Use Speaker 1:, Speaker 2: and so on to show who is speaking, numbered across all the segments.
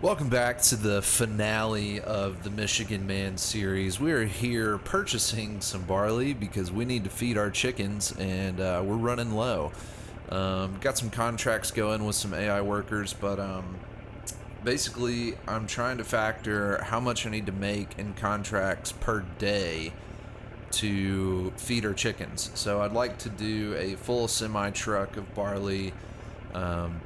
Speaker 1: Welcome back to the finale of the Michigan Man series. We are here purchasing some barley because we need to feed our chickens and we're running low. Got some contracts going with some AI workers, but basically I'm trying to factor how much I need to make in contracts per day to feed our chickens. So I'd like to do a full semi truck of barley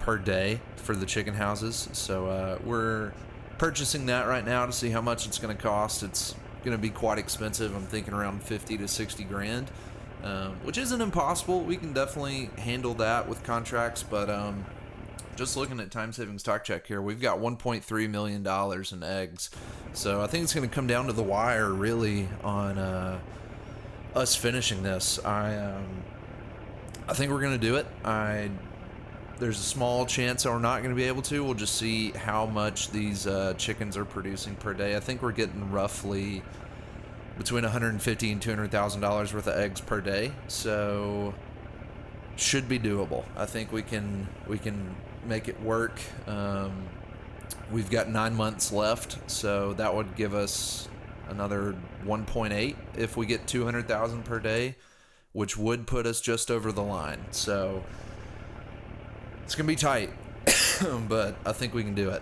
Speaker 1: per day for the chicken houses. So we're purchasing that right now to see how much it's going to cost. It's going to be quite expensive. I'm thinking around 50 to 60 grand, which isn't impossible. We can definitely handle that with contracts, but just looking at time saving stock check here, we've got $1.3 million in eggs. So I think it's going to come down to the wire really on us finishing this. I think we're going to do it. There's a small chance that we're not going to be able to. We'll just see how much these chickens are producing per day. I think we're getting roughly between $150,000 and $200,000 worth of eggs per day. So should be doable. I think we can make it work. We've got 9 months left, so that would give us another 1.8 if we get 200,000 per day, which would put us just over the line. So it's going to be tight, but I think we can do it.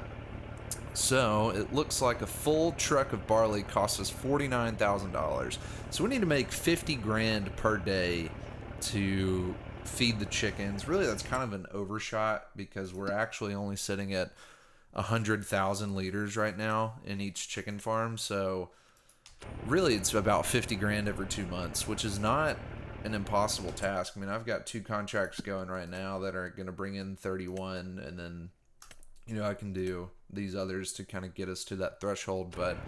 Speaker 1: So it looks like a full truck of barley costs us $49,000. So we need to make 50 grand per day to feed the chickens. Really, that's kind of an overshot because we're actually only sitting at 100,000 liters right now in each chicken farm. So really, it's about 50 grand every 2 months, which is not an impossible task. I mean, I've got 2 contracts going right now that are going to bring in 31, and then I can do these others to kind of get us to that threshold. But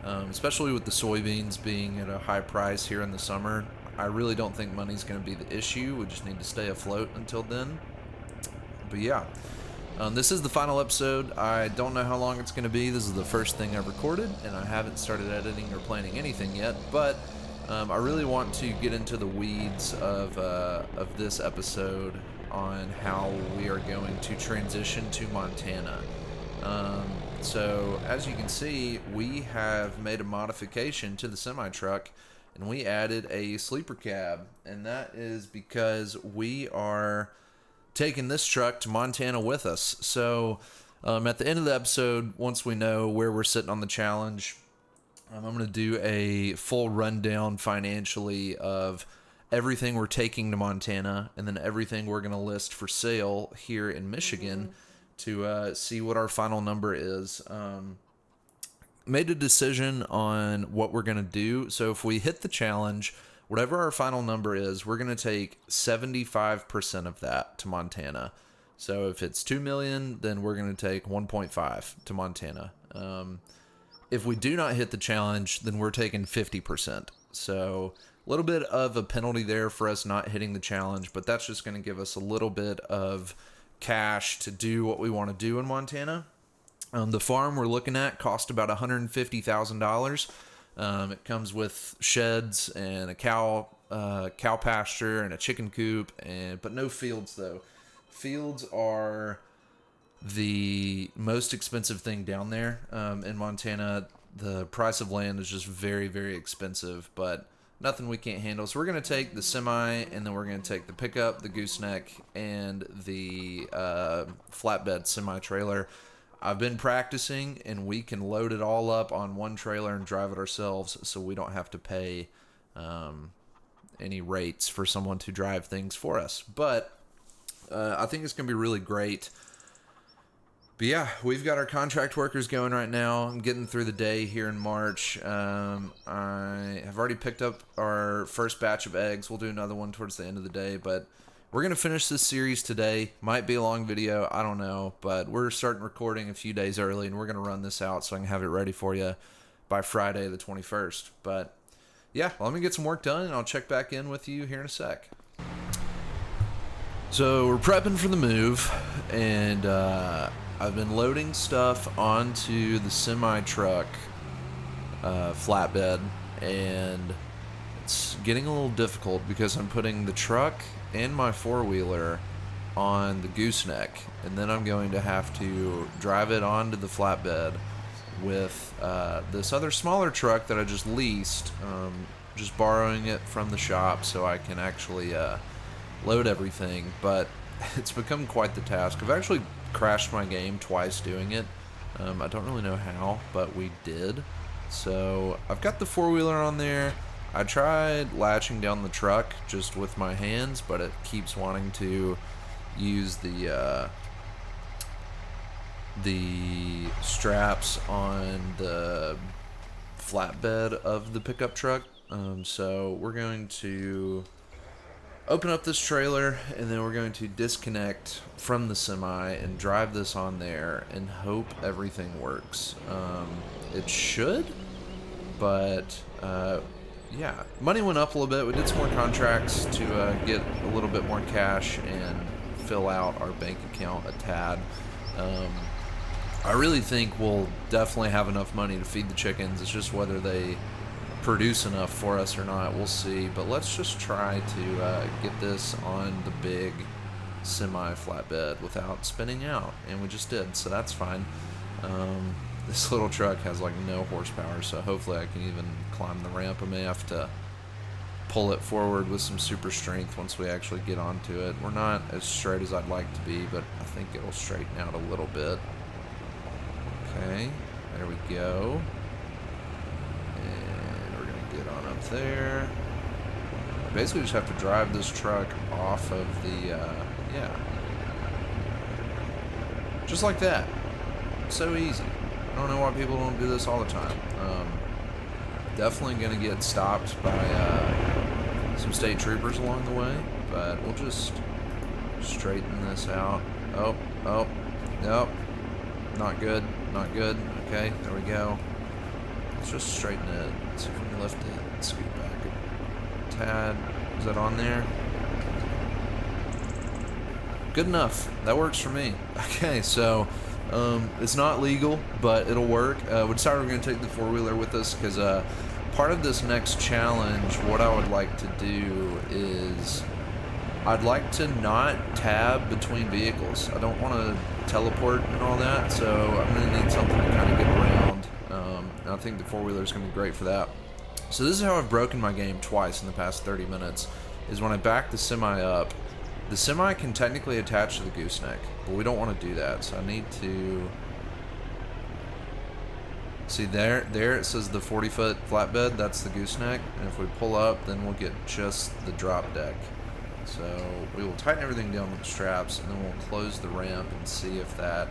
Speaker 1: especially with the soybeans being at a high price here in the summer, I really don't think money's going to be the issue. We just need to stay afloat until then. But yeah, this is the final episode. I don't know how long it's going to be. This is the first thing I've recorded, and I haven't started editing or planning anything yet, but I really want to get into the weeds of this episode on how we are going to transition to Montana. So as you can see, we have made a modification to the semi-truck, and we added a sleeper cab, and that is because we are taking this truck to Montana with us. So at the end of the episode, once we know where we're sitting on the challenge, I'm going to do a full rundown financially of everything we're taking to Montana and then everything we're going to list for sale here in Michigan to see what our final number is. Made a decision on what we're going to do. So if we hit the challenge, whatever our final number is, we're going to take 75% of that to Montana. So if it's 2 million, then we're going to take 1.5 to Montana. If we do not hit the challenge, then we're taking 50%. So a little bit of a penalty there for us not hitting the challenge, but that's just going to give us a little bit of cash to do what we want to do in Montana. The farm we're looking at cost about $150,000. It comes with sheds and a cow pasture and a chicken coop, but no fields though. Fields are the most expensive thing down there in Montana. The price of land is just very, very expensive, but nothing we can't handle. So we're going to take the semi, and then we're going to take the pickup, the gooseneck, and the flatbed semi-trailer. I've been practicing, and we can load it all up on one trailer and drive it ourselves, so we don't have to pay any rates for someone to drive things for us. But I think it's going to be really great. But yeah, we've got our contract workers going right now. I'm getting through the day here in March. I have already picked up our first batch of eggs. We'll do another one towards the end of the day, but we're going to finish this series today. Might be a long video, I don't know, but we're starting recording a few days early, and we're going to run this out so I can have it ready for you by Friday the 21st. But yeah, let me get some work done, and I'll check back in with you here in a sec. So we're prepping for the move, and I've been loading stuff onto the semi-truck flatbed, and it's getting a little difficult because I'm putting the truck and my four-wheeler on the gooseneck, and then I'm going to have to drive it onto the flatbed with this other smaller truck that I just leased, just borrowing it from the shop so I can actually load everything. But it's become quite the task. I've actually crashed my game twice doing it. I don't really know how, but we did. So I've got the four-wheeler on there. I tried latching down the truck just with my hands, but it keeps wanting to use the straps on the flatbed of the pickup truck. So we're going to open up this trailer, and then we're going to disconnect from the semi and drive this on there and hope everything works. It should, but yeah, money went up a little bit. We did some more contracts to get a little bit more cash and fill out our bank account a tad. I really think we'll definitely have enough money to feed the chickens. It's just whether they produce enough for us or not, we'll see. But let's just try to get this on the big semi flatbed without spinning out, and we just did, so that's fine. This little truck has like no horsepower, so hopefully I can even climb the ramp. I may have to pull it forward with some super strength once we actually get onto it. We're not as straight as I'd like to be, but I think it'll straighten out a little bit. Okay, there we go. And we're gonna get on up there. Basically just have to drive this truck off of the, yeah. Just like that. So easy. I don't know why people don't do this all the time. Definitely gonna get stopped by some state troopers along the way, but we'll just straighten this out. Oh, nope. Not good, not good. Okay, there we go. Let's just straighten it. Let's see if we can lift it. Scoot back a tad. Is that on there? Good enough. That works for me. Okay, so it's not legal, but it'll work. We decided we're going to take the four-wheeler with us because part of this next challenge, what I would like to do is I'd like to not tab between vehicles. I don't want to teleport and all that, so I'm going to need something to kind of get around. And I think the four-wheeler is going to be great for that. So this is how I've broken my game twice in the past 30 minutes, is when I back the semi up. The semi can technically attach to the gooseneck, but we don't want to do that, so I need to... See there it says the 40-foot flatbed, that's the gooseneck, and if we pull up, then we'll get just the drop deck. So we will tighten everything down with the straps, and then we'll close the ramp and see if that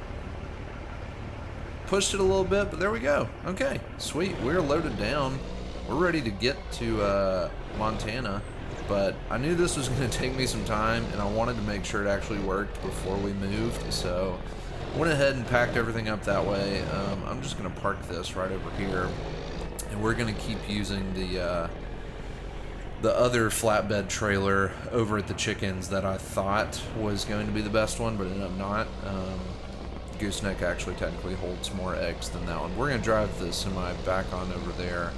Speaker 1: pushed it a little bit, but there we go. Okay, sweet, we're loaded down. We're ready to get to Montana. But I knew this was going to take me some time, and I wanted to make sure it actually worked before we moved, so I went ahead and packed everything up that way. I'm just going to park this right over here, and we're going to keep using the other flatbed trailer over at the chickens that I thought was going to be the best one, but ended up not. Gooseneck actually technically holds more eggs than that one. We're going to drive the semi back on over there.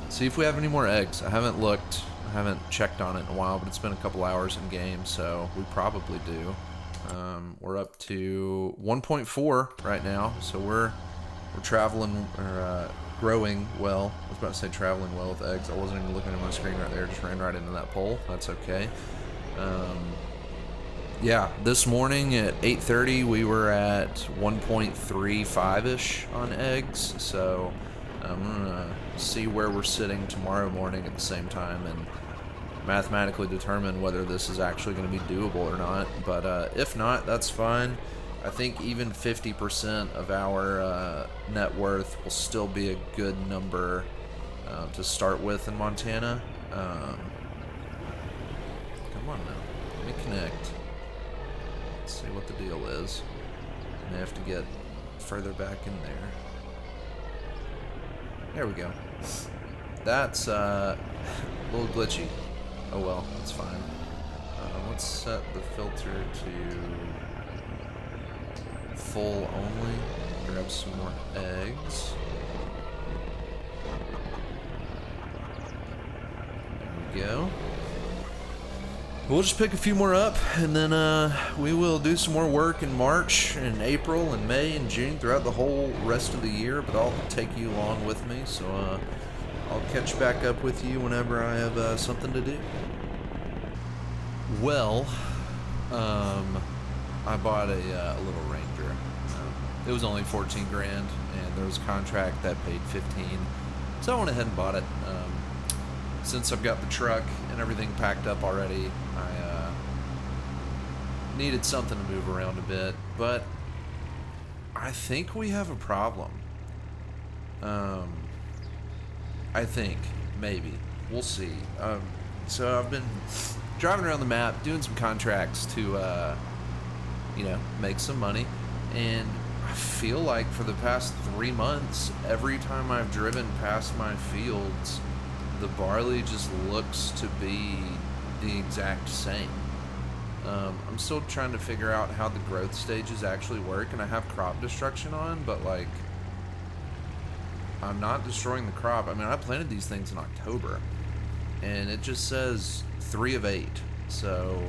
Speaker 1: See if we have any more eggs. I haven't looked, I haven't checked on it in a while, but it's been a couple hours in game, so we probably do. We're up to 1.4 right now, so we're traveling, or growing well. I was about to say traveling well with eggs. I wasn't even looking at my screen right there, just ran right into that pole. That's okay. Yeah, this morning at 8:30 we were at 1.35-ish on eggs, so I'm gonna see where we're sitting tomorrow morning at the same time and mathematically determine whether this is actually going to be doable or not. But if not, that's fine. I think even 50% of our net worth will still be a good number to start with in Montana. Come on now, let me connect. Let's see what the deal is. I may have to get further back in there. There we go. That's a little glitchy. Oh well, that's fine. Let's set the filter to full only. Grab some more eggs. There we go. We'll just pick a few more up, and then we will do some more work in March and April and May and June throughout the whole rest of the year, but I'll take you along with me, so I'll catch back up with you whenever I have something to do. Well, I bought a little Ranger. It was only 14 grand, and there was a contract that paid 15, so I went ahead and bought it. Since I've got the truck and everything packed up already, I needed something to move around a bit, but I think we have a problem. I think, maybe. We'll see. So I've been driving around the map, doing some contracts to, make some money, and I feel like for the past 3 months, every time I've driven past my fields, the barley just looks to be the exact same. I'm still trying to figure out how the growth stages actually work, and I have crop destruction on, but like, I'm not destroying the crop. I mean, I planted these things in October, and it just says 3 of 8. So,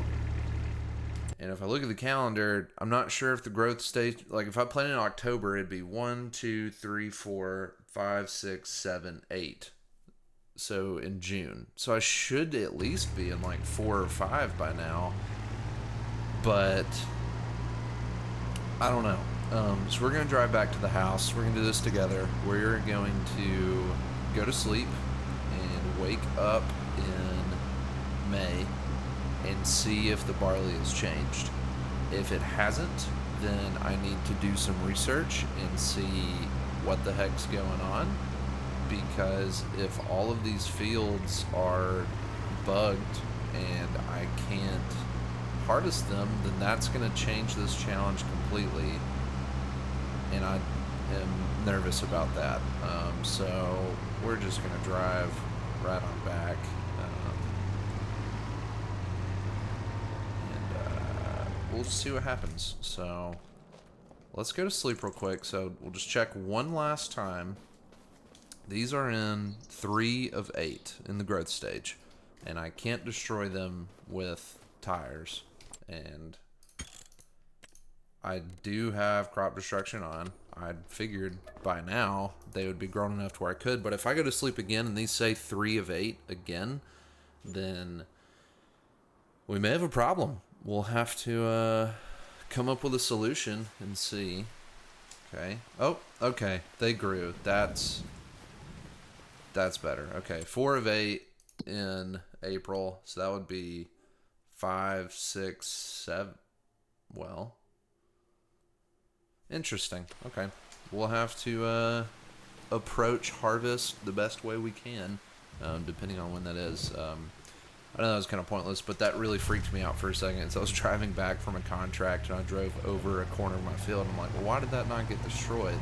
Speaker 1: and if I look at the calendar, I'm not sure if the growth stage, like if I planted in October, it'd be 1, 2, 3, 4, 5, 6, 7, 8. So in June. So I should at least be in like 4 or 5 by now. But I don't know. So we're going to drive back to the house. We're going to do this together. We're going to go to sleep and wake up in May and see if the barley has changed. If it hasn't, then I need to do some research and see what the heck's going on. Because if all of these fields are bugged and I can't harvest them, then that's going to change this challenge completely. And I am nervous about that. So we're just going to drive right on back. And we'll see what happens. So let's go to sleep real quick. So we'll just check one last time. These are in 3 of 8 in the growth stage, and I can't destroy them with tires. And I do have crop destruction on. I figured by now they would be grown enough to where I could, but if I go to sleep again and these say 3 of 8 again, then we may have a problem. We'll have to come up with a solution and see. Okay. Oh, okay. They grew. That's better. Okay, 4 of 8 in April, so that would be 5, 6, 7. Well, interesting. Okay, we'll have to approach harvest the best way we can, depending on when that is. I know that was kind of pointless, but that really freaked me out for a second. So I was driving back from a contract, and I drove over a corner of my field, and I'm like, well, why did that not get destroyed?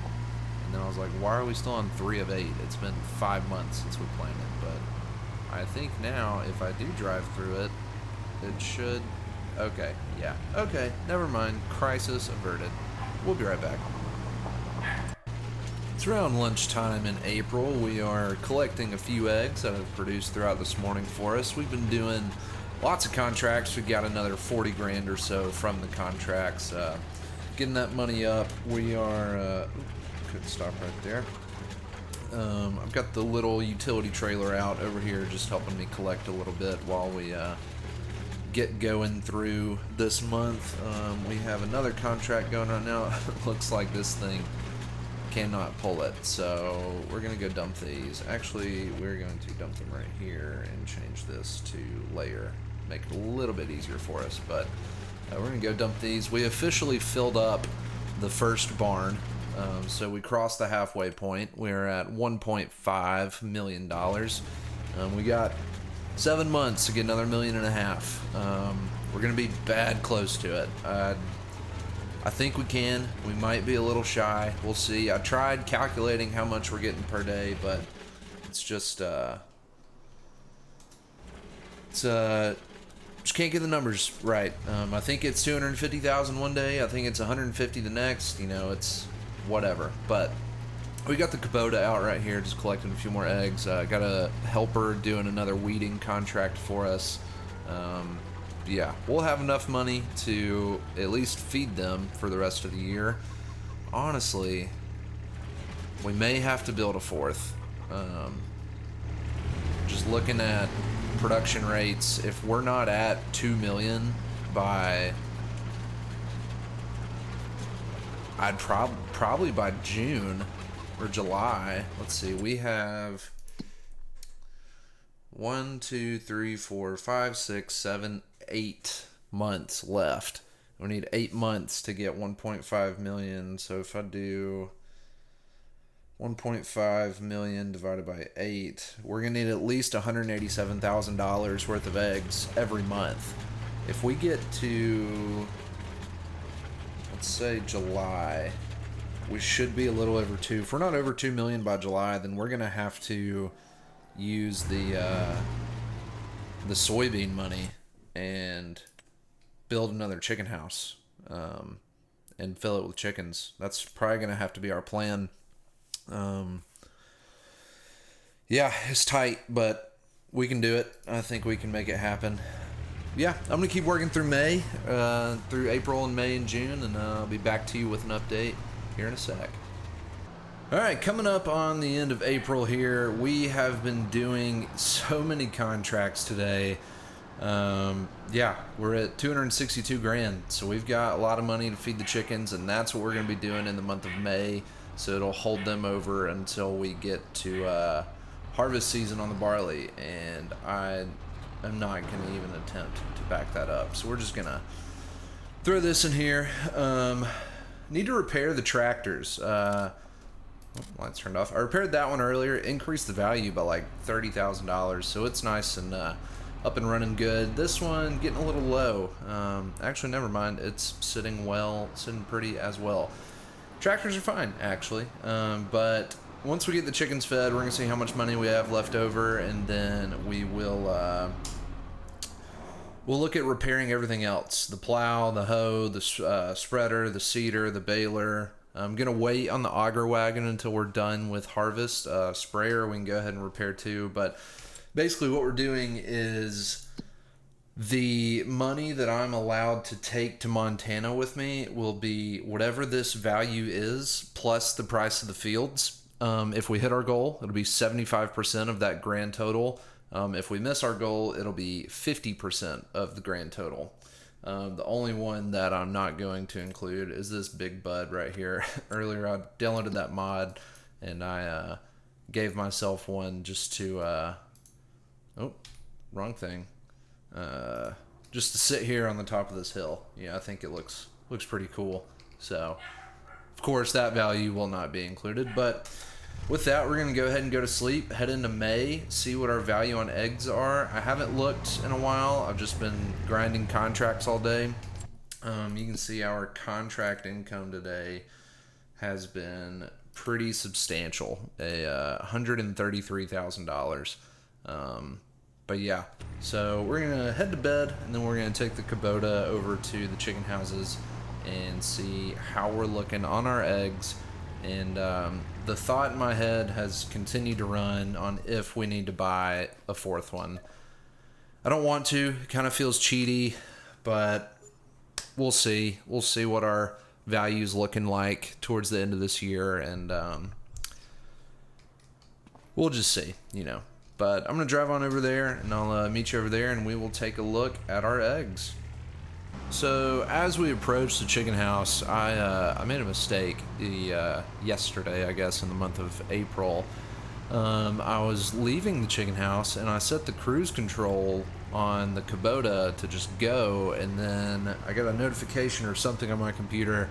Speaker 1: And then I was like, why are we still on 3 of 8? It's been 5 months since we planted. But I think now, if I do drive through it, it should... Okay, yeah. Okay, never mind. Crisis averted. We'll be right back. It's around lunchtime in April. We are collecting a few eggs that have produced throughout this morning for us. We've been doing lots of contracts. We got another 40 grand or so from the contracts. Getting that money up. We are... couldn't stop right there. I've got the little utility trailer out over here just helping me collect a little bit while we get going through this month. We have another contract going on now. It looks like this thing cannot pull it, so we're going to go dump these. Actually, we're going to dump them right here and change this to layer. Make it a little bit easier for us, but we're going to go dump these. We officially filled up the first barn. So we crossed the halfway point. We're at $1.5 million. We got 7 months to get another $1.5 million. We're going to be bad close to it. I think we can. We might be a little shy. We'll see. I tried calculating how much we're getting per day, but it's just just can't get the numbers right. I think it's 250,000 one day. I think it's 150 the next. You know, it's whatever. But we got the Kubota out right here, just collecting a few more eggs. Got a helper doing another weeding contract for us. yeah, we'll have enough money to at least feed them for the rest of the year. Honestly, we may have to build a fourth. Just looking at production rates, if we're not at 2 million by, I'd probably by June or July. Let's see, we have 1, 2, 3, 4, 5, 6, 7, 8 months left. We need 8 months to get 1.5 million. So if I do 1.5 million divided by 8, we're gonna need at least $187,000 worth of eggs every month. If we get to, let's say, July, we should be a little over 2. If we're not over 2 million by July, then we're gonna have to use the soybean money and build another chicken house, and fill it with chickens. That's probably gonna have to be our plan. Yeah, it's tight, but we can do it. I think we can make it happen. Yeah, I'm gonna keep working through May, through April and May and June, and I'll be back to you with an update here in a sec. All right, coming up on the end of April here, we have been doing so many contracts today. Yeah, we're at 262 grand, so we've got a lot of money to feed the chickens, and that's what we're going to be doing in the month of May. So it'll hold them over until we get to harvest season on the barley, and I am not going to even attempt to back that up. So we're just going to throw this in here. Need to repair the tractors. Lights turned off. I repaired that one earlier, increased the value by like $30,000, so it's nice and up and running good. This one getting a little low. Actually, never mind. It's sitting pretty as well. Tractors are fine, actually. But once we get the chickens fed, we're gonna see how much money we have left over, and then we will we'll look at repairing everything else: the plow, the hoe, the spreader, the seeder, the baler. I'm gonna wait on the auger wagon until we're done with harvest. Sprayer we can go ahead and repair too, but basically what we're doing is the money that I'm allowed to take to Montana with me will be whatever this value is plus the price of the fields. If we hit our goal, it'll be 75% of that grand total. If we miss our goal, it'll be 50% of the grand total. The only one that I'm not going to include is this big bud right here. Earlier I downloaded that mod and I gave myself one just to oh, wrong thing. Just to sit here on the top of this hill. Yeah, I think it looks pretty cool. So of course that value will not be included, but with that, we're going to go ahead and go to sleep, head into May, see what our value on eggs are. I haven't looked in a while. I've just been grinding contracts all day. You can see our contract income today has been pretty substantial, $133,000. But yeah, so we're going to head to bed, and then we're going to take the Kubota over to the chicken houses and see how we're looking on our eggs. And the thought in my head has continued to run on if we need to buy a fourth one. I don't want to. It kind of feels cheaty, but we'll see. We'll see what our value's looking like towards the end of this year, and we'll just see, you know. But I'm going to drive on over there, and I'll meet you over there, and we will take a look at our eggs. So as we approach the chicken house, I made a mistake yesterday, I guess, in the month of April. I was leaving the chicken house, and I set the cruise control on the Kubota to just go, and then I got a notification or something on my computer,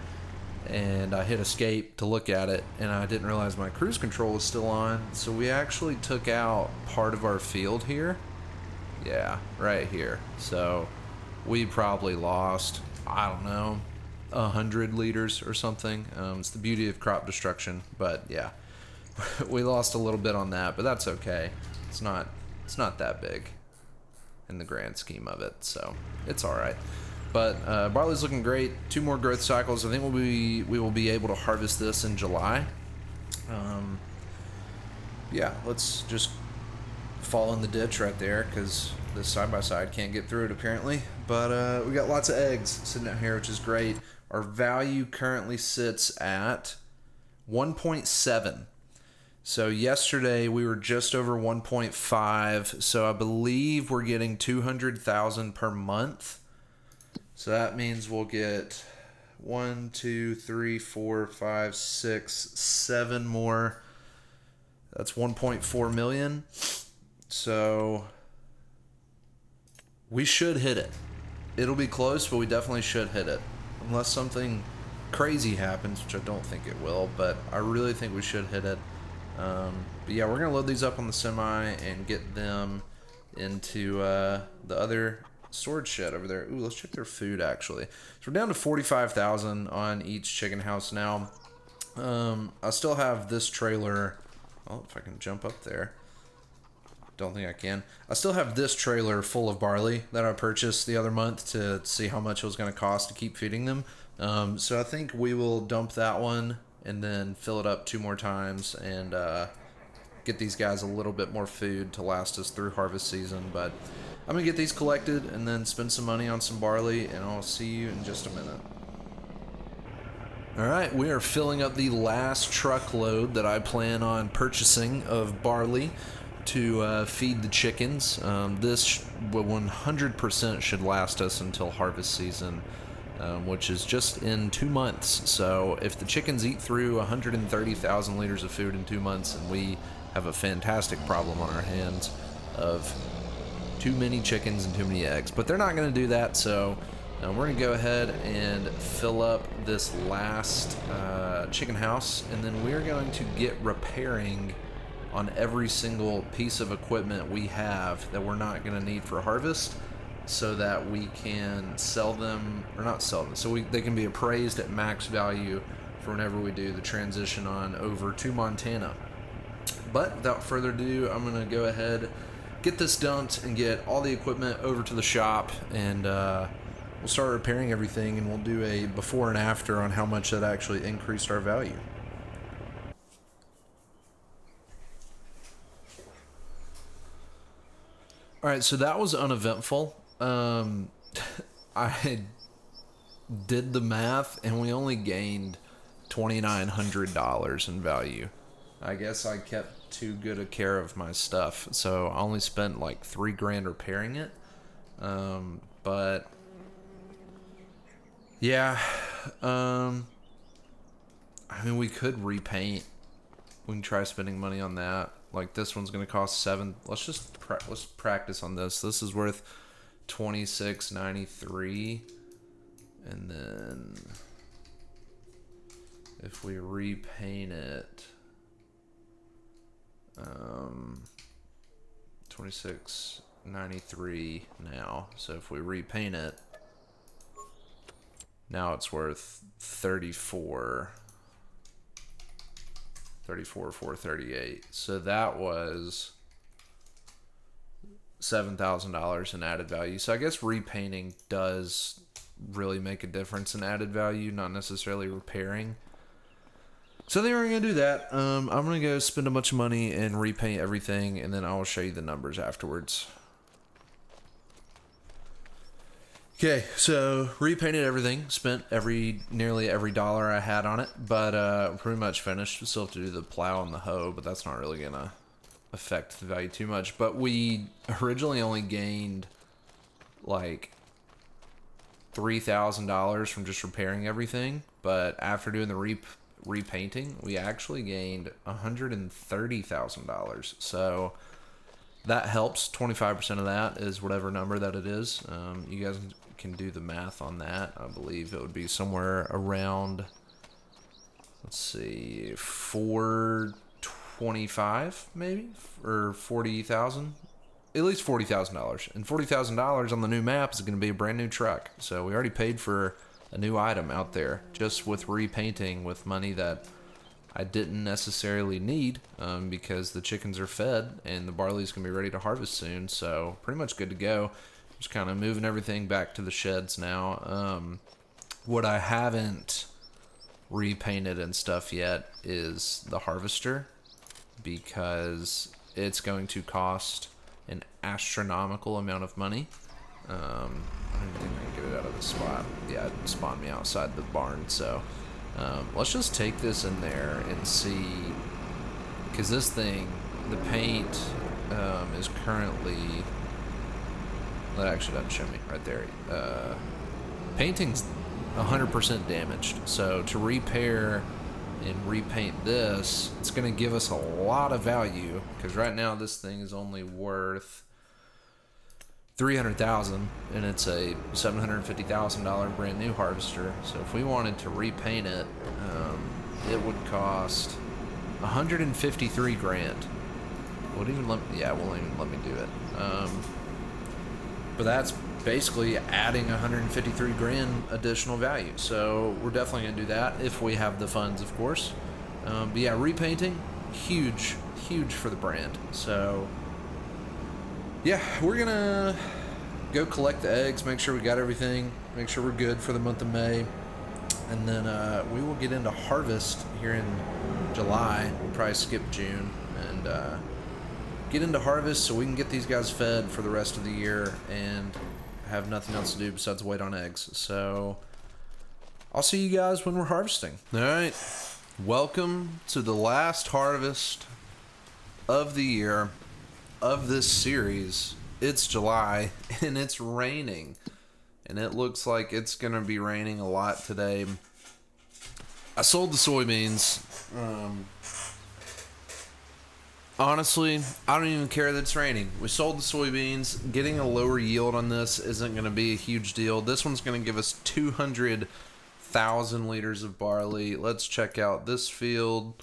Speaker 1: and I hit escape to look at it, and I didn't realize my cruise control was still on. So we actually took out part of our field here. Yeah, right here. So we probably lost, I don't know, 100 liters or something. It's the beauty of crop destruction, but yeah, we lost a little bit on that, but that's okay. It's not that big in the grand scheme of it, so it's all right. But barley's looking great. 2 more growth cycles. I think we will be able to harvest this in July. Yeah, let's just fall in the ditch right there because this side-by-side can't get through it apparently. But we got lots of eggs sitting out here, which is great. Our value currently sits at 1.7. So yesterday we were just over 1.5. So I believe we're getting 200,000 per month. So that means we'll get 1, 2, 3, 4, 5, 6, 7 more. That's 1.4 million. So we should hit it. It'll be close, but we definitely should hit it. Unless something crazy happens, which I don't think it will, but I really think we should hit it. But yeah, we're going to load these up on the semi and get them into the other storage shed over there. Ooh, let's check their food, actually. So we're down to 45,000 on each chicken house now. I still have this trailer. Oh, if I can jump up there. Don't think I can. I still have this trailer full of barley that I purchased the other month to see how much it was going to cost to keep feeding them. So I think we will dump that one and then fill it up 2 more times and get these guys a little bit more food to last us through harvest season. But I'm going to get these collected and then spend some money on some barley, and I'll see you in just a minute. All right, we are filling up the last truckload that I plan on purchasing of barley to feed the chickens. This 100% should last us until harvest season, which is just in 2 months. So if the chickens eat through 130,000 liters of food in 2 months, and we have a fantastic problem on our hands of too many chickens and too many eggs. But they're not going to do that, so we're going to go ahead and fill up this last chicken house, and then we're going to get repairing on every single piece of equipment we have that we're not going to need for harvest, so that we can sell them, or not sell them, so they can be appraised at max value for whenever we do the transition on over to Montana. But without further ado, I'm going to go ahead, get this dumped, and get all the equipment over to the shop, and we'll start repairing everything, and we'll do a before and after on how much that actually increased our value. All right, so that was uneventful. I did the math, and we only gained $2,900 in value. I guess I kept too good a care of my stuff, so I only spent like $3,000 repairing it. But yeah, I mean, we could repaint. We can try spending money on that. Like, this one's gonna cost $7. Let's practice on this. This is worth $26.93, and then if we repaint it, $26.93 now. So if we repaint it, now it's worth $34,438. So that was $7,000 in added value. So I guess repainting does really make a difference in added value, not necessarily repairing. So I think we're going to do that. I'm going to go spend a bunch of money and repaint everything, and then I will show you the numbers afterwards. Okay, so repainted everything, spent nearly every dollar I had on it, but pretty much finished. We still have to do the plow and the hoe, but that's not really going to affect the value too much. But we originally only gained like $3,000 from just repairing everything, but after doing the repainting, we actually gained $130,000. So that helps. 25% of that is whatever number that it is. You guys can do the math on that. I believe it would be somewhere around, let's see, 425 maybe, or 40,000. At least $40,000. And $40,000 on the new map is going to be a brand new truck. So we already paid for a new item out there just with repainting with money that I didn't necessarily need, because the chickens are fed and the barley's going to be ready to harvest soon. So pretty much good to go. Just kind of moving everything back to the sheds now. What I haven't repainted and stuff yet is the harvester, because it's going to cost an astronomical amount of money. I don't even think I can get it out of the spot. Yeah, it spawned me outside the barn. So let's just take this in there and see, because this thing, the paint is currently, that actually doesn't show me right there. Painting's 100% damaged. So to repair and repaint this, it's going to give us a lot of value, because right now this thing is only worth $300,000, and it's a $750,000 brand new harvester. So if we wanted to repaint it, it would cost $153,000. Won't even let me, yeah, it won't even let me do it. But that's basically adding $153,000 additional value. So we're definitely gonna do that if we have the funds, of course. But yeah, repainting, huge for the brand. So yeah, we're gonna go collect the eggs, make sure we got everything, make sure we're good for the month of May, and then we will get into harvest here in July. We'll probably skip June and get into harvest so we can get these guys fed for the rest of the year and have nothing else to do besides wait on eggs. So I'll see you guys when we're harvesting. All right, welcome to the last harvest of the year of this series. It's July and it's raining, and it looks like it's gonna be raining a lot today. I sold the soybeans. Honestly, I don't even care that it's raining. We sold the soybeans. Getting a lower yield on this isn't going to be a huge deal. This one's going to give us 200,000 liters of barley. Let's check out this field.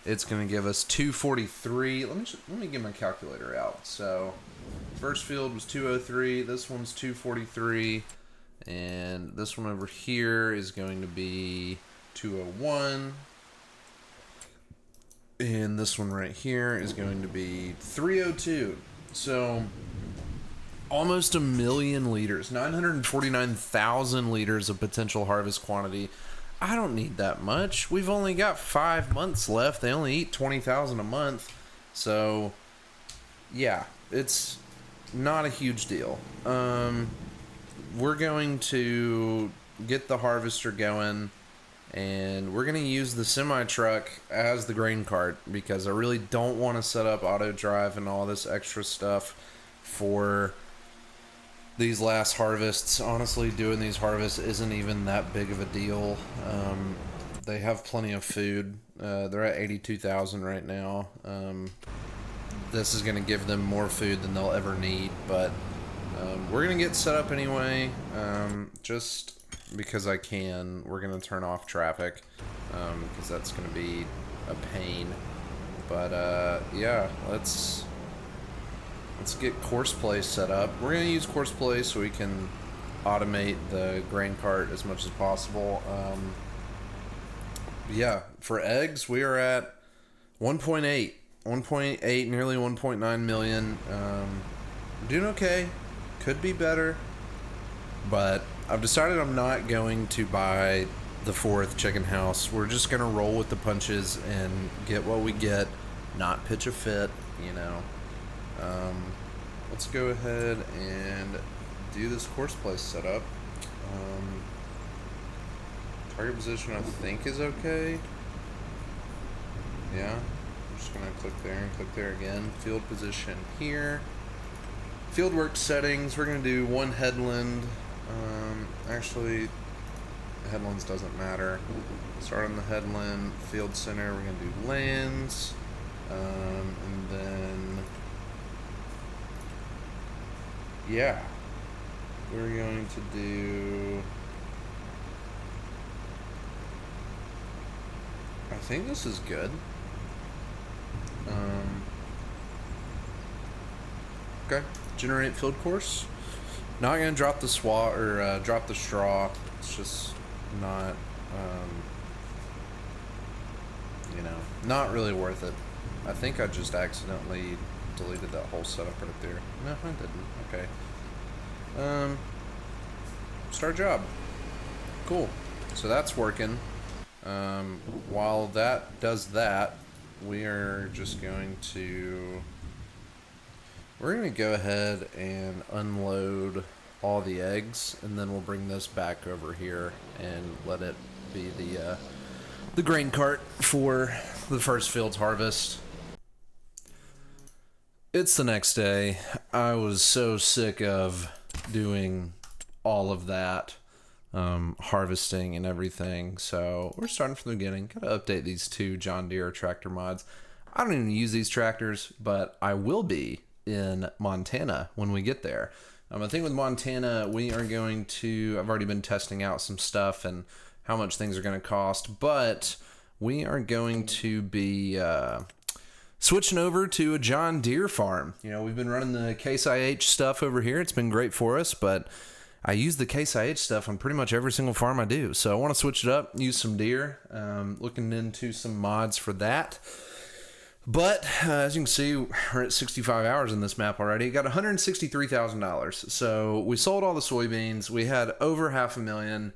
Speaker 1: It's going to give us 243. Let me get my calculator out. So, first field was 203. This one's 243. And this one over here is going to be 201. And this one right here is going to be 302. So almost 1 million liters, 949,000 liters of potential harvest quantity. I don't need that much. We've only got 5 months left. They only eat 20,000 a month. So yeah, it's not a huge deal. We're going to get the harvester going, and we're going to use the semi-truck as the grain cart, because I really don't want to set up auto drive and all this extra stuff for these last harvests. Honestly, doing these harvests isn't even that big of a deal. They have plenty of food. They're at 82,000 right now. This is going to give them more food than they'll ever need, but we're going to get set up anyway. Just because I can, we're going to turn off traffic, because that's going to be a pain. But yeah, let's get course play set up. We're going to use course play so we can automate the grain cart as much as possible. Yeah, for eggs, we are at 1.8, nearly 1.9 million. We're doing okay. Could be better, but I've decided I'm not going to buy the 4th chicken house. We're just going to roll with the punches and get what we get, not pitch a fit, you know. Let's go ahead and do this course play setup. Target position I think is okay. Yeah, I'm just going to click there and click there again. Field position here. Fieldwork settings, we're going to do 1 headland. Actually, headlands doesn't matter. Start on the headland, field center, we're going to do lands, and then, yeah, we're going to do, I think this is good. Okay, generate field course. Not gonna drop the drop the straw. It's just not, you know, not really worth it. I think I just accidentally deleted that whole setup right there. No, I didn't. Okay. Start job. Cool. So that's working. While that does that, we are just going to We're going to go ahead and unload all the eggs, and then we'll bring this back over here and let it be the grain cart for the first field's harvest. It's the next day. I was so sick of doing all of that, harvesting and everything, so we're starting from the beginning. Gotta update these 2 John Deere tractor mods. I don't even use these tractors, but I will be in Montana when we get there. I think with Montana, we are going to, I've already been testing out some stuff and how much things are going to cost, but we are going to be switching over to a John Deere farm. You know, we've been running the Case IH stuff over here. It's been great for us, but I use the Case IH stuff on pretty much every single farm I do. So I want to switch it up, use some Deere, looking into some mods for that. But as you can see, we're at 65 hours in this map already. Got $163,000. So we sold all the soybeans. We had over $500,000.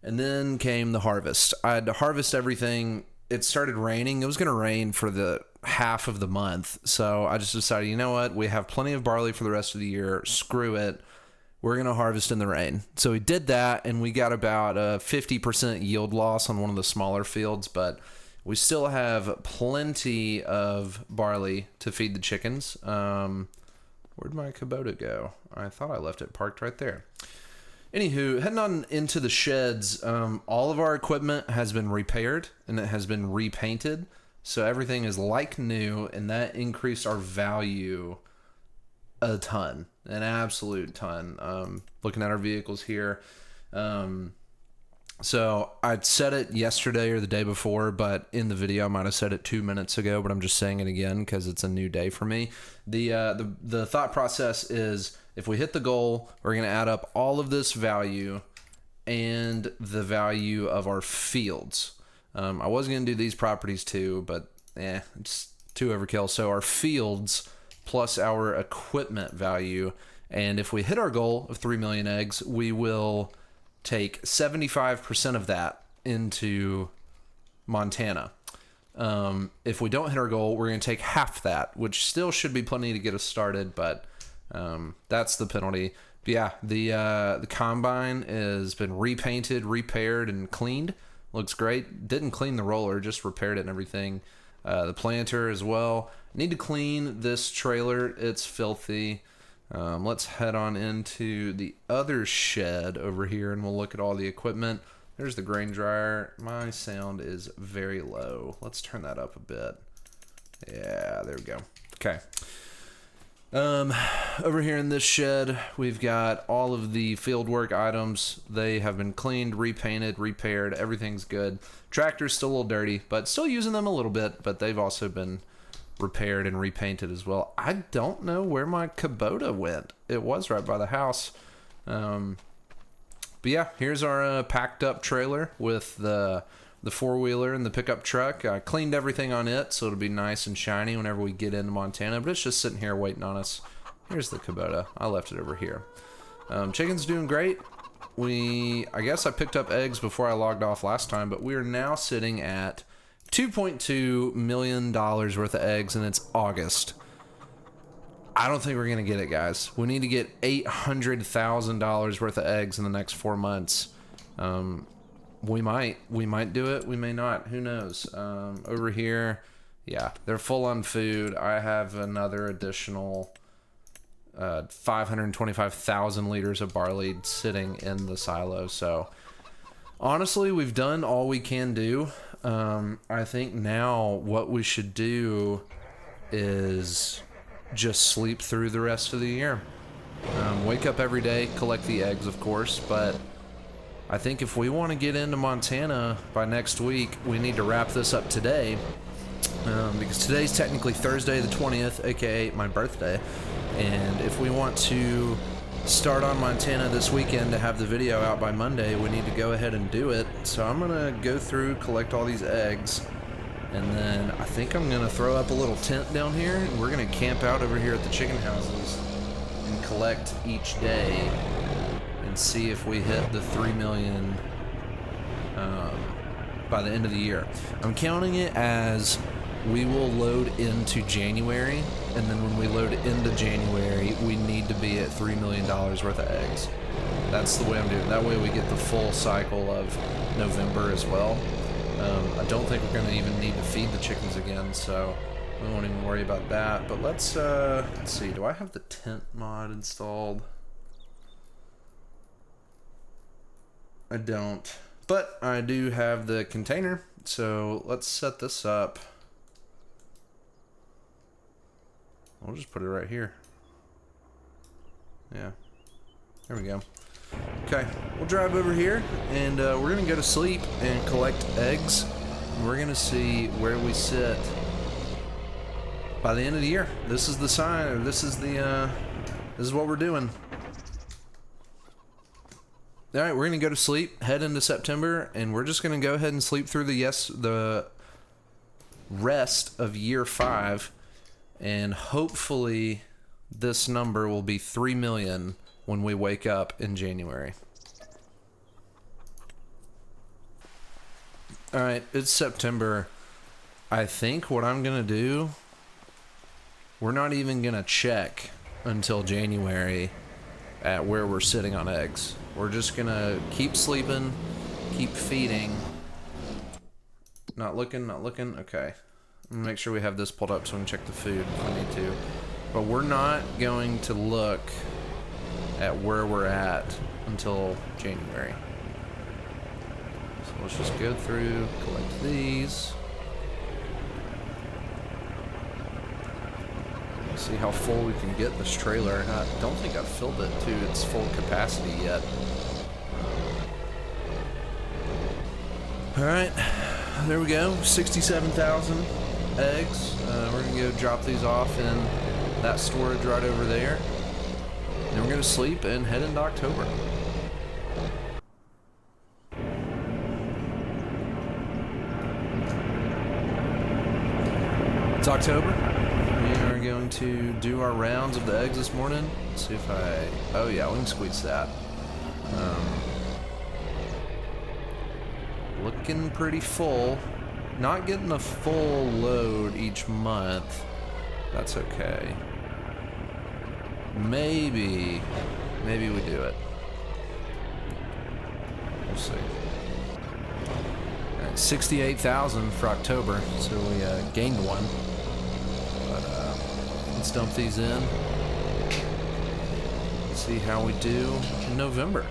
Speaker 1: And then came the harvest. I had to harvest everything. It started raining. It was going to rain for the half of the month. So I just decided, you know what? We have plenty of barley for the rest of the year. Screw it. We're going to harvest in the rain. So we did that, and we got about a 50% yield loss on one of the smaller fields, but we still have plenty of barley to feed the chickens. Where'd my Kubota go? I thought I left it parked right there. Anywho, heading on into the sheds, all of our equipment has been repaired and it has been repainted. So everything is like new, and that increased our value a ton, an absolute ton. Looking at our vehicles here. So I said it yesterday or the day before, but in the video I might have said it 2 minutes ago, but I'm just saying it again because it's a new day for me. The thought process is, if we hit the goal, we're going to add up all of this value and the value of our fields. I was going to do these properties too, but it's too overkill. So our fields plus our equipment value, and if we hit our goal of 3 million eggs, we will take 75% of that into Montana. If we don't hit our goal, we're going to take half that, which still should be plenty to get us started, but that's the penalty. But yeah, the combine has been repainted, repaired, and cleaned. Looks great. Didn't clean the roller, just repaired it and everything. The planter as well. Need to clean this trailer. It's filthy. Let's head on into the other shed over here, and we'll look at all the equipment. There's the grain dryer. My sound is very low. Let's turn that up a bit. Yeah, there we go. Okay. Over here in this shed, we've got all of the fieldwork items. They have been cleaned, repainted, repaired. Everything's good. Tractor's still a little dirty, but still using them a little bit, but they've also been repaired and repainted as well. I don't know where my Kubota went. It was right by the house. But yeah, here's our packed up trailer with the four-wheeler and the pickup truck. I cleaned everything on it, so it'll be nice and shiny whenever we get into Montana, but it's just sitting here waiting on us. Here's the Kubota. I left it over here. Chicken's doing great. I guess I picked up eggs before I logged off last time, but we are now sitting at $2.2 million worth of eggs, and it's August. I don't think we're going to get it, guys. We need to get $800,000 worth of eggs in the next 4 months. We might do it. We may not. Who knows? Over here, yeah, they're full on food. I have another additional 525,000 liters of barley sitting in the silo. So honestly, we've done all we can do. I think now what we should do is just sleep through the rest of the year. Wake up every day, collect the eggs, of course, but I think if we want to get into Montana by next week, we need to wrap this up today, because today's technically Thursday the 20th, aka my birthday, and if we want to start on Montana this weekend to have the video out by Monday, we need to go ahead and do it. So I'm gonna go through, collect all these eggs, and then I think I'm gonna throw up a little tent down here, and we're gonna camp out over here at the chicken houses and collect each day and see if we hit the 3 million by the end of the year. I'm counting it as we will load into January and then when we load into January, we need to be at $3 million worth of eggs. That's the way I'm doing it. That way we get the full cycle of November as well. I don't think we're going to even need to feed the chickens again, so we won't even worry about that. But let's see. Do I have the tent mod installed? I don't. But I do have the container, so let's set this up. We'll just put it right here. Yeah. There we go. Okay, we'll drive over here, and we're going to go to sleep and collect eggs. We're going to see where we sit by the end of the year. This is the sign, or this is what we're doing. All right, we're going to go to sleep, head into September, and we're just going to go ahead and sleep through the rest of year 5, and hopefully this number will be 3 million when we wake up in January. All right, it's September. I think what I'm going to do, we're not even going to check until January at where we're sitting on eggs. We're just going to keep sleeping, keep feeding. Not looking. Okay. I'm going to make sure we have this pulled up so we can check the food if we need to. But we're not going to look at where we're at until January. So let's just go through, collect these. See how full we can get this trailer. I don't think I've filled it to its full capacity yet. Alright, there we go. 67,000 eggs. We're going to go drop these off in that storage right over there. Then we're going to sleep and head into October. It's October. We are going to do our rounds of the eggs this morning. Let's see if oh yeah, we can squeeze that. Looking pretty full. Not getting a full load each month. That's okay. Maybe we do it. We'll see. All right, 68,000 for October, so we gained one. But let's dump these in. See how we do in November.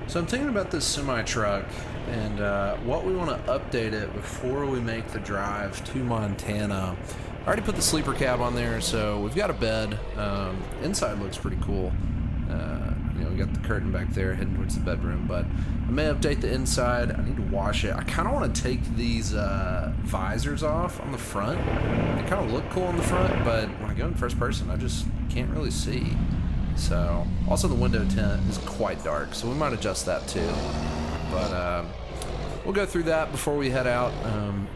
Speaker 1: So I'm thinking about this semi-truck and what we want to update it before we make the drive to Montana. I already put the sleeper cab on there, so we've got a bed. Inside looks pretty cool. We got the curtain back there heading towards the bedroom, but I may update the inside. I need to wash it. I kind of want to take these visors off on the front. They kind of look cool on the front, but when I go in first person, I just can't really see. So, also the window tint is quite dark, so we might adjust that too. But we'll go through that before we head out.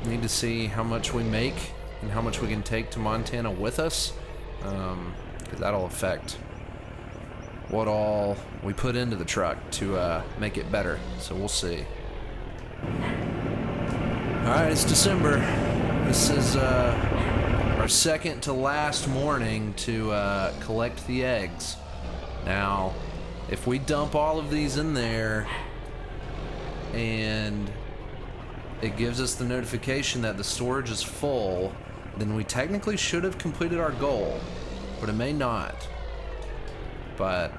Speaker 1: Need to see how much we make and how much we can take to Montana with us, because that'll affect what all we put into the truck to make it better. So we'll see. Alright, it's December. This is our second to last morning to collect the eggs. Now, if we dump all of these in there and it gives us the notification that the storage is full, then we technically should have completed our goal, but it may not. But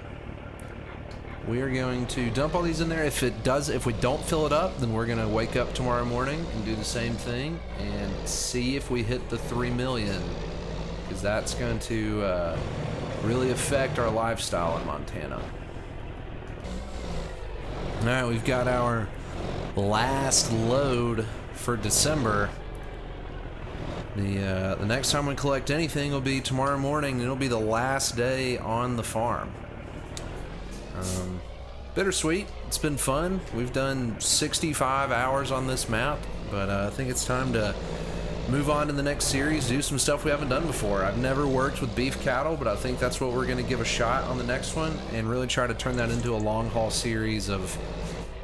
Speaker 1: we are going to dump all these in there. If we don't fill it up, then we're going to wake up tomorrow morning and do the same thing and see if we hit the 3 million, because that's going to really affect our lifestyle in Montana. All right, we've got our last load for December. The next time we collect anything will be tomorrow morning, and it'll be the last day on the farm. bittersweet. It's been fun. We've done 65 hours on this map, but I think it's time to move on to the next series, do some stuff we haven't done before. I've never worked with beef cattle, but I think that's what we're going to give a shot on the next one and really try to turn that into a long haul series of,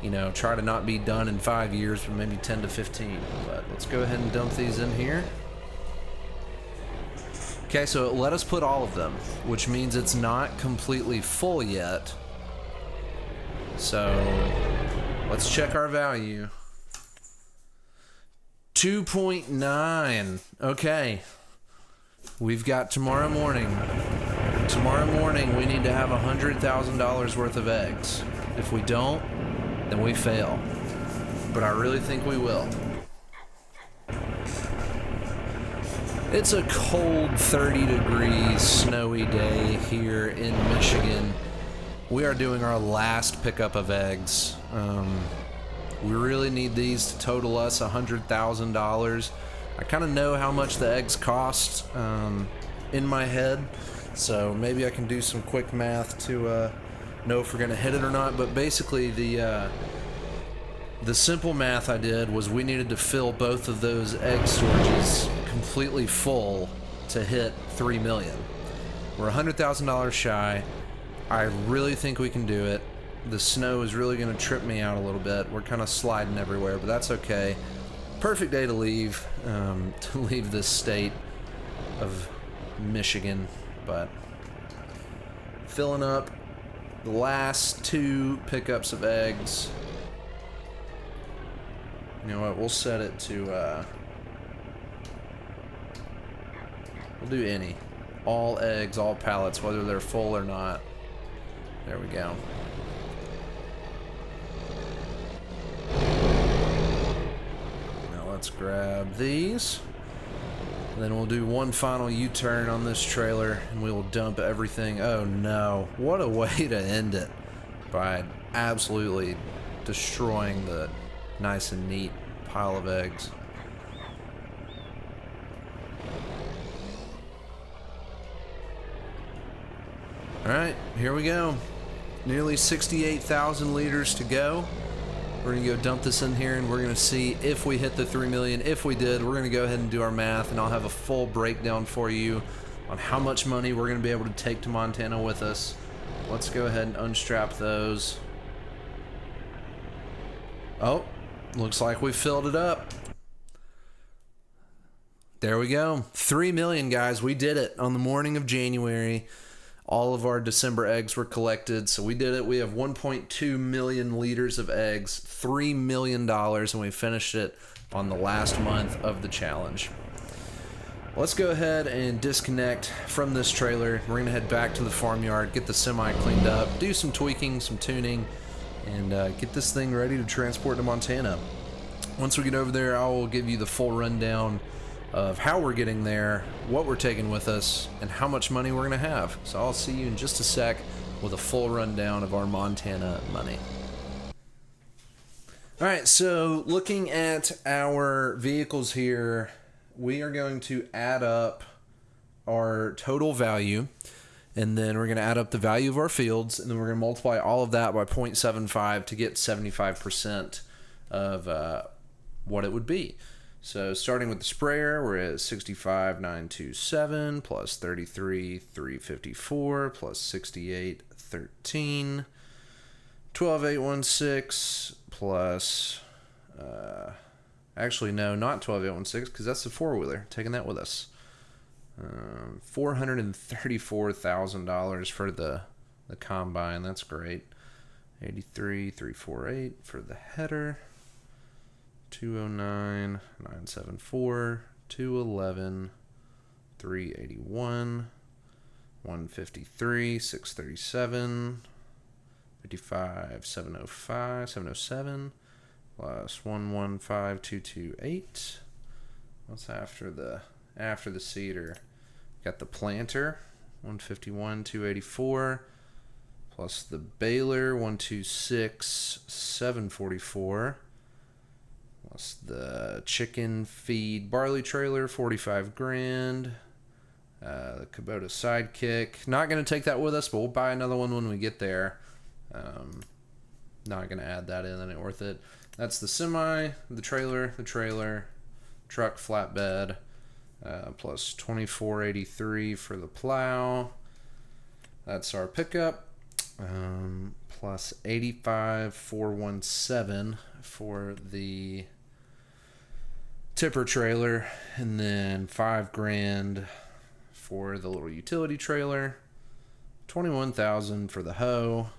Speaker 1: you know, try to not be done in 5 years, but maybe 10 to 15. But let's go ahead and dump these in here. Okay, so it let us put all of them, which means it's not completely full yet. So let's check our value. 2.9. Okay. We've got tomorrow morning. Tomorrow morning we need to have $100,000 worth of eggs. If we don't, then we fail. But I really think we will. It's a cold 30 degrees snowy day here in Michigan. We are doing our last pickup of eggs. We really need these to total us $100,000. I kind of know how much the eggs cost in my head, so maybe I can do some quick math to know if we're gonna hit it or not. But basically, the simple math I did was we needed to fill both of those egg storages completely full to hit 3 million. We're $100,000 shy. I really think we can do it. The snow is really going to trip me out a little bit. We're kind of sliding everywhere, but that's okay. Perfect day to leave this state of Michigan. But filling up the last 2 pickups of eggs. You know what? We'll set it to. We'll do any. All eggs, all pallets, whether they're full or not. There we go. Let's grab these. And then we'll do one final U-turn on this trailer and we will dump everything. Oh no. What a way to end it. By absolutely destroying the nice and neat pile of eggs. Alright, here we go. Nearly 68,000 liters to go. We're going to go dump this in here and we're going to see if we hit the 3 million. If we did, we're going to go ahead and do our math and I'll have a full breakdown for you on how much money we're going to be able to take to Montana with us. Let's go ahead and unstrap those. Oh, looks like we filled it up. There we go. 3 million, guys. We did it on the morning of January. All of our December eggs were collected, so we did it. We have 1.2 million liters of eggs, $3 million, and we finished it on the last month of the challenge. Let's go ahead and disconnect from this trailer. We're going to head back to the farmyard, get the semi cleaned up, do some tweaking, some tuning, and get this thing ready to transport to Montana. Once we get over there, I will give you the full rundown of how we're getting there, what we're taking with us, and how much money we're going to have. So I'll see you in just a sec with a full rundown of our Montana money. Alright, so looking at our vehicles here, we are going to add up our total value, and then we're going to add up the value of our fields, and then we're going to multiply all of that by 0.75 to get 75% of what it would be. So starting with the sprayer, we're at 65,927 plus 33,354 plus 68,13, 12,816 plus, actually no, not 12,816 because that's the four-wheeler, taking that with us. $434,000 for the combine, that's great. 83,348 for the header. 209,974, 211, 381, 153, 637, 55, 705, 707, plus 115228. What's after the seeder? Got the planter, 151, 284, plus the baler, 126, 744. Plus the chicken feed barley trailer, 45 grand. The Kubota Sidekick. Not going to take that with us, but we'll buy another one when we get there.
Speaker 2: not going to add that in. That ain't worth it. That's the semi, the trailer, truck, flatbed, plus 2483 for the plow. That's our pickup, plus 85,417 for the tipper trailer, and then $5,000 for the little utility trailer, 21,000 for the hoe,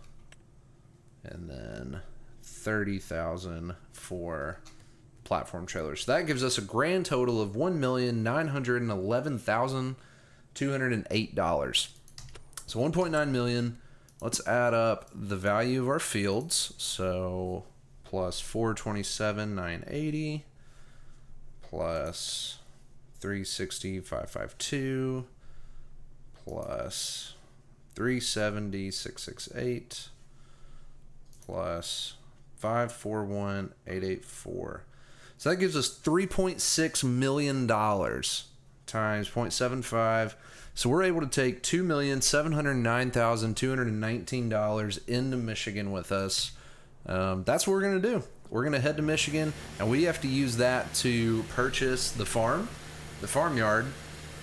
Speaker 2: and then 30,000 for platform trailers. So that gives us a grand total of $1,911,208. So 1.9 million. Let's add up the value of our fields. So plus 427,980 plus 360,552 plus 370,668 plus 541,884. So that gives us $3.6 million times 0.75. So we're able to take $2,709,219 into Michigan with us. That's what we're going to do. We're going to head to Michigan, and we have to use that to purchase the farmyard,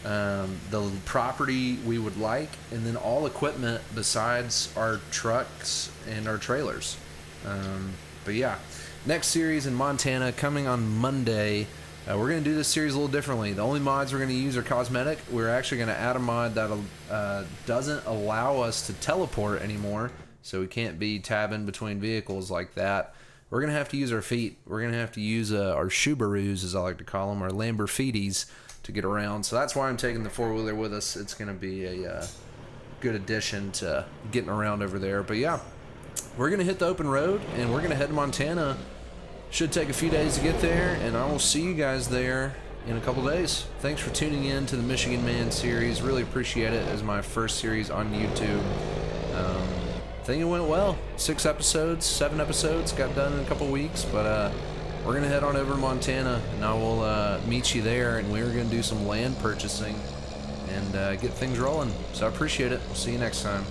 Speaker 2: the property we would like, and then all equipment besides our trucks and our trailers. But yeah, next series in Montana coming on Monday. We're going to do this series a little differently. The only mods we're going to use are cosmetic. We're actually going to add a mod that doesn't allow us to teleport anymore, so we can't be tabbing between vehicles like that. We're going to have to use our feet. We're going to have to use our Subarus, as I like to call them, our Lamborghinis, to get around. So that's why I'm taking the four-wheeler with us. It's going to be a good addition to getting around over there. But yeah, we're going to hit the open road, and we're going to head to Montana. Should take a few days to get there, and I will see you guys there in a couple days. Thanks for tuning in to the Michigan Man series. Really appreciate it as my first series on YouTube. I think it went well. 7 episodes got done in a couple weeks, but we're going to head on over to Montana, and I will meet you there, and we're going to do some land purchasing and get things rolling. So I appreciate it. We'll see you next time.